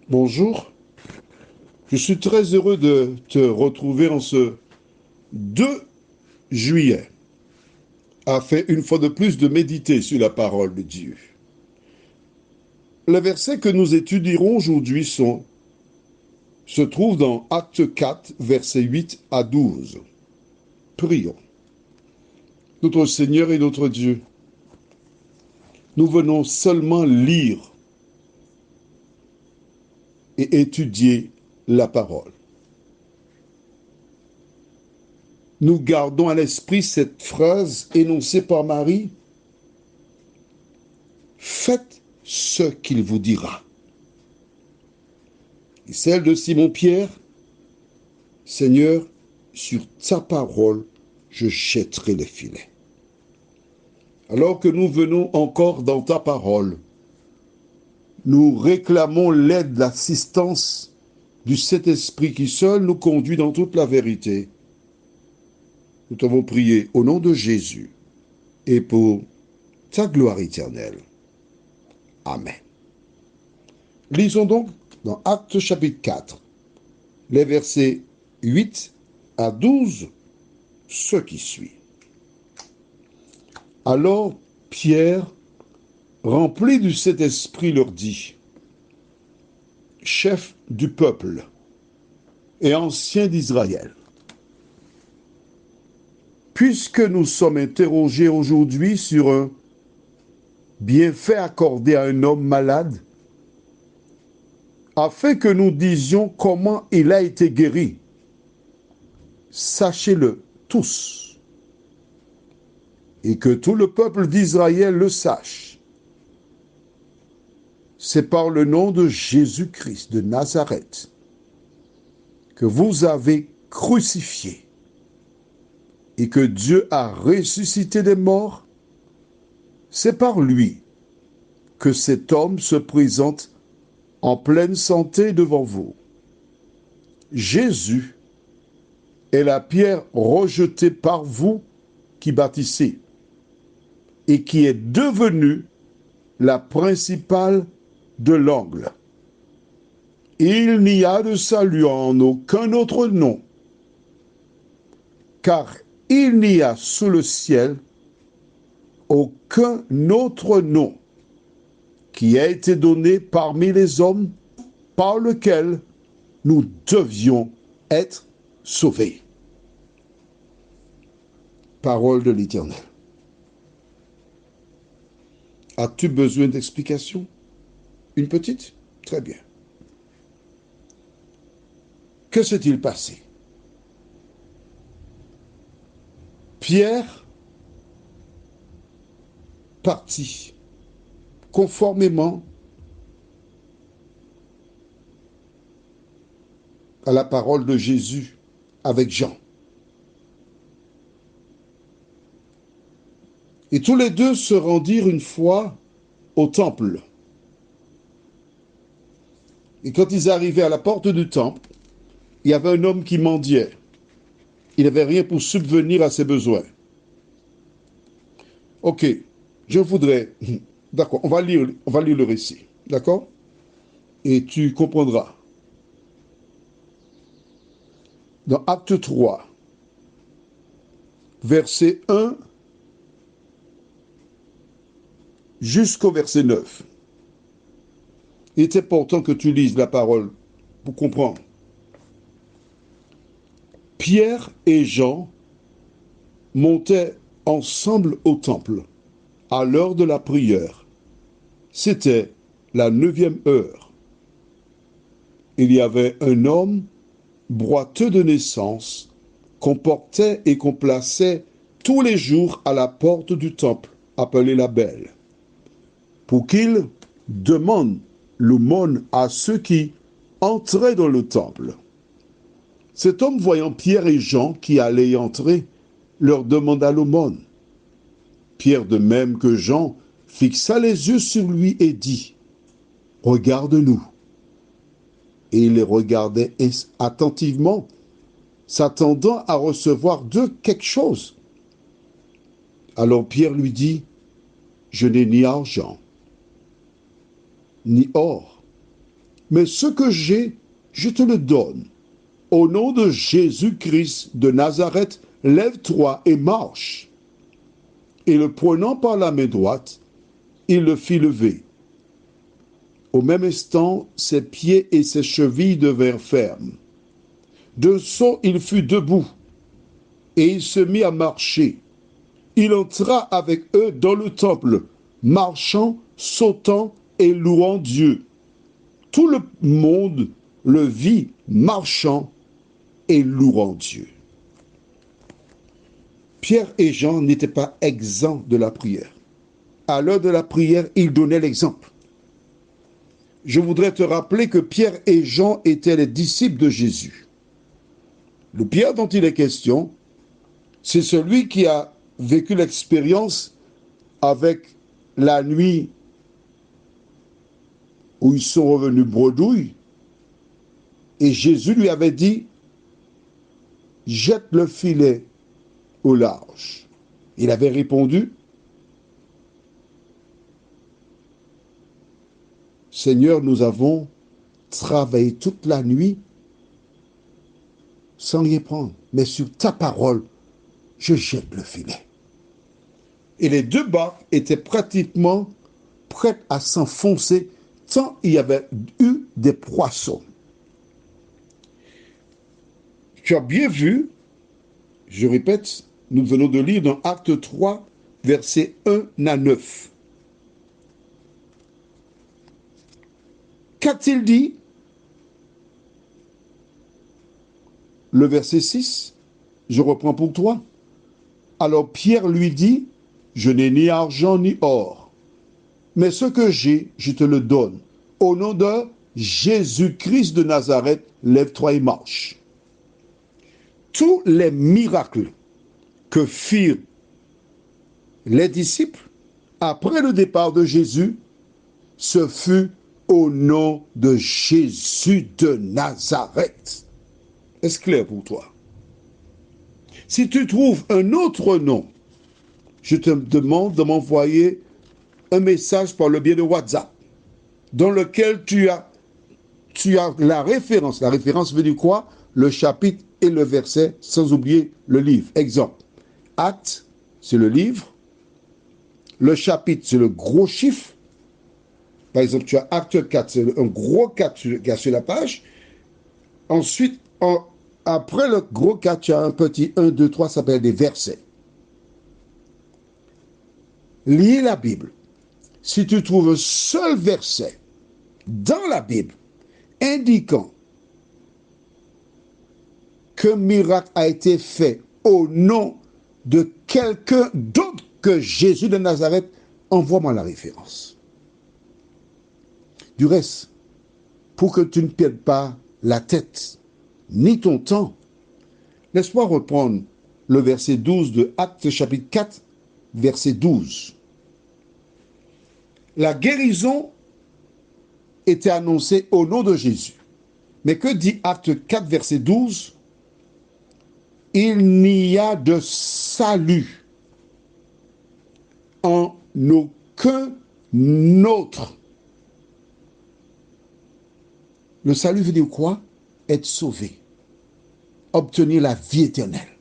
Bonjour, je suis très heureux de te retrouver en ce 2 juillet, afin une fois de plus de méditer sur la parole de Dieu. Les versets que nous étudierons aujourd'hui se trouvent dans Acte 4, versets 8 à 12. Prions. Notre Seigneur et notre Dieu, nous venons seulement lire et étudier la parole. Nous gardons à l'esprit cette phrase énoncée par Marie. Faites ce qu'il vous dira. Et celle de Simon-Pierre, Seigneur, sur ta parole, je jetterai les filets. Alors que nous venons encore dans ta parole, nous réclamons l'aide, l'assistance du Saint-Esprit qui seul nous conduit dans toute la vérité. Nous t'avons prié au nom de Jésus et pour ta gloire éternelle. Amen. Lisons donc dans Actes chapitre 4, les versets 8 à 12, ce qui suit. Alors Pierre, rempli du Saint-Esprit, leur dit, chef du peuple et ancien d'Israël, puisque nous sommes interrogés aujourd'hui sur un bienfait accordé à un homme malade, afin que nous disions comment il a été guéri, sachez-le tous, et que tout le peuple d'Israël le sache. C'est par le nom de Jésus-Christ de Nazareth que vous avez crucifié et que Dieu a ressuscité des morts. C'est par lui que cet homme se présente en pleine santé devant vous. Jésus est la pierre rejetée par vous qui bâtissez et qui est devenue la principale de l'angle. Il n'y a de salut en aucun autre nom, car il n'y a sous le ciel aucun autre nom qui a été donné parmi les hommes par lequel nous devions être sauvés. Parole de l'Éternel. As-tu besoin d'explication? Une petite? Très bien. Que s'est-il passé? Pierre partit conformément à la parole de Jésus avec Jean. Et tous les deux se rendirent une fois au temple. Et quand ils arrivaient à la porte du temple, il y avait un homme qui mendiait. Il n'avait rien pour subvenir à ses besoins. Ok, je voudrais... D'accord, on va lire le récit. D'accord? Et tu comprendras. Dans Acte 3, verset 1 jusqu'au verset 9. Il est important que tu lises la parole pour comprendre. Pierre et Jean montaient ensemble au temple à l'heure de la prière. C'était la 9e heure. Il y avait un homme boiteux de naissance qu'on portait et qu'on plaçait tous les jours à la porte du temple, appelée la Belle, pour qu'il demande l'aumône à ceux qui entraient dans le temple. Cet homme, voyant Pierre et Jean qui allaient y entrer, leur demanda l'aumône. Pierre, de même que Jean, fixa les yeux sur lui et dit, « Regarde-nous. » Et il les regardait attentivement, s'attendant à recevoir d'eux quelque chose. Alors Pierre lui dit, « Je n'ai ni argent, ni or, Mais ce que j'ai, je te le donne. Au nom de Jésus-Christ de Nazareth, lève-toi et marche. Et le prenant par la main droite, il le fit lever. Au même instant, ses pieds et ses chevilles devinrent fermes. De son, il fut debout, et il se mit à marcher. Il entra avec eux dans le temple, marchant, sautant et louant Dieu. Tout le monde le vit marchant et louant Dieu. Pierre et Jean n'étaient pas exempts de la prière. À l'heure de la prière, ils donnaient l'exemple. Je voudrais te rappeler que Pierre et Jean étaient les disciples de Jésus. Le Pierre dont il est question, c'est celui qui a vécu l'expérience avec la nuit où ils sont revenus bredouilles. Et Jésus lui avait dit, jette le filet au large. Il avait répondu, Seigneur, nous avons travaillé toute la nuit sans rien prendre, mais sur ta parole, je jette le filet. Et les deux barques étaient pratiquement prêtes à s'enfoncer tant il y avait eu des poissons. Tu as bien vu, je répète, nous venons de lire dans Acte 3, versets 1 à 9. Qu'a-t-il dit? Le verset 6, je reprends pour toi. Alors Pierre lui dit, je n'ai ni argent ni or, mais ce que j'ai, je te le donne. Au nom de Jésus-Christ de Nazareth, lève-toi et marche. Tous les miracles que firent les disciples après le départ de Jésus, ce fut au nom de Jésus de Nazareth. Est-ce clair pour toi? Si tu trouves un autre nom, je te demande de m'envoyer un message par le biais de WhatsApp dans lequel tu as la référence. La référence veut dire quoi? Le chapitre et le verset, sans oublier le livre. Exemple, Acte, c'est le livre. Le chapitre, c'est le gros chiffre. Par exemple, tu as Acte 4, c'est un gros 4 sur la page. Ensuite, après le gros 4, tu as un petit 1, 2, 3, ça s'appelle des versets. Lis la Bible. Si tu trouves un seul verset dans la Bible indiquant qu'un miracle a été fait au nom de quelqu'un d'autre que Jésus de Nazareth, envoie-moi la référence. Du reste, pour que tu ne perdes pas la tête, ni ton temps, laisse-moi reprendre le verset 12 de Actes chapitre 4, verset 12. La guérison était annoncée au nom de Jésus. Mais que dit Acte 4, verset 12? Il n'y a de salut en aucun autre. Le salut veut dire quoi? Être sauvé, obtenir la vie éternelle.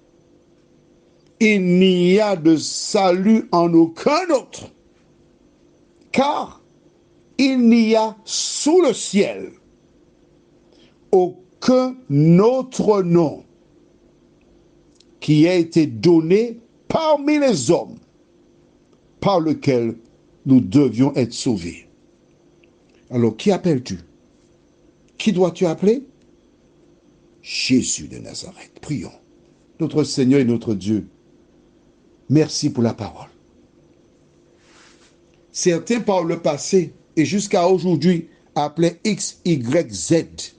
Il n'y a de salut en aucun autre, car il n'y a sous le ciel aucun autre nom qui a été donné parmi les hommes par lequel nous devions être sauvés. Alors, qui appelles-tu? Qui dois-tu appeler? Jésus de Nazareth. Prions. Notre Seigneur et notre Dieu, merci pour la parole. Certains par le passé et jusqu'à aujourd'hui appelaient X, Y, Z.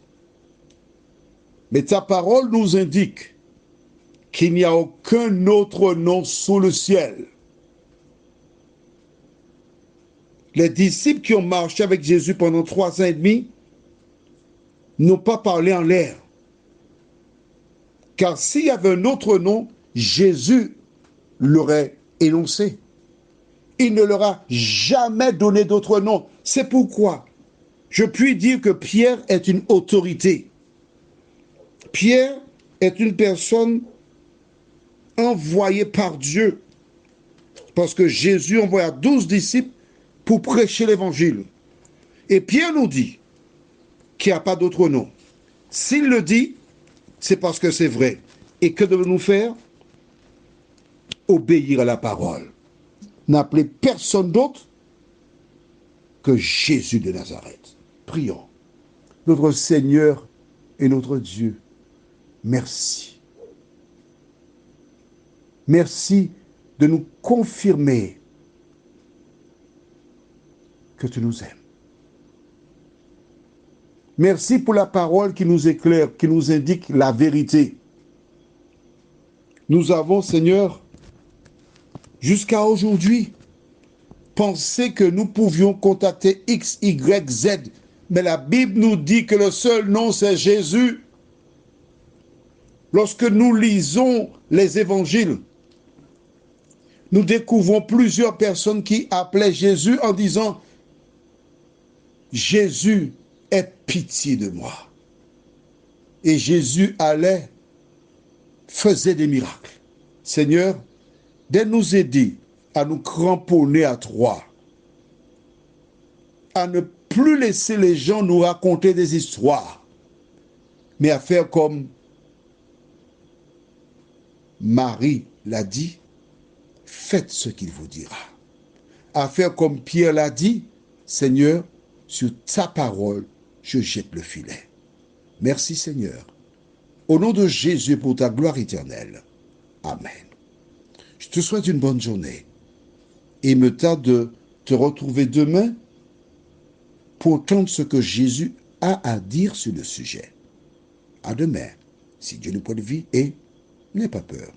Mais ta parole nous indique qu'il n'y a aucun autre nom sous le ciel. Les disciples qui ont marché avec Jésus pendant 3 ans et demi n'ont pas parlé en l'air. Car s'il y avait un autre nom, Jésus l'aurait énoncé. Il ne leur a jamais donné d'autre nom. C'est pourquoi je puis dire que Pierre est une autorité. Pierre est une personne envoyée par Dieu. Parce que Jésus envoya 12 disciples pour prêcher l'évangile. Et Pierre nous dit qu'il n'y a pas d'autre nom. S'il le dit, c'est parce que c'est vrai. Et que devons-nous faire? Obéir à la parole. N'appeler personne d'autre que Jésus de Nazareth. Prions. Notre Seigneur et notre Dieu, merci. Merci de nous confirmer que tu nous aimes. Merci pour la parole qui nous éclaire, qui nous indique la vérité. Nous avons, Seigneur, jusqu'à aujourd'hui, pensé que nous pouvions contacter X, Y, Z, mais la Bible nous dit que le seul nom, c'est Jésus. Lorsque nous lisons les évangiles, nous découvrons plusieurs personnes qui appelaient Jésus en disant « Jésus, aie pitié de moi ». Et Jésus allait, faisait des miracles. Seigneur, de nous aider à nous cramponner à toi, à ne plus laisser les gens nous raconter des histoires, mais à faire comme Marie l'a dit, faites ce qu'il vous dira. À faire comme Pierre l'a dit, Seigneur, sur ta parole, je jette le filet. Merci Seigneur. Au nom de Jésus pour ta gloire éternelle. Amen. Je te souhaite une bonne journée. Et il me tarde de te retrouver demain pour entendre ce que Jésus a à dire sur le sujet. À demain, si Dieu nous prend de vie, et n'aie pas peur.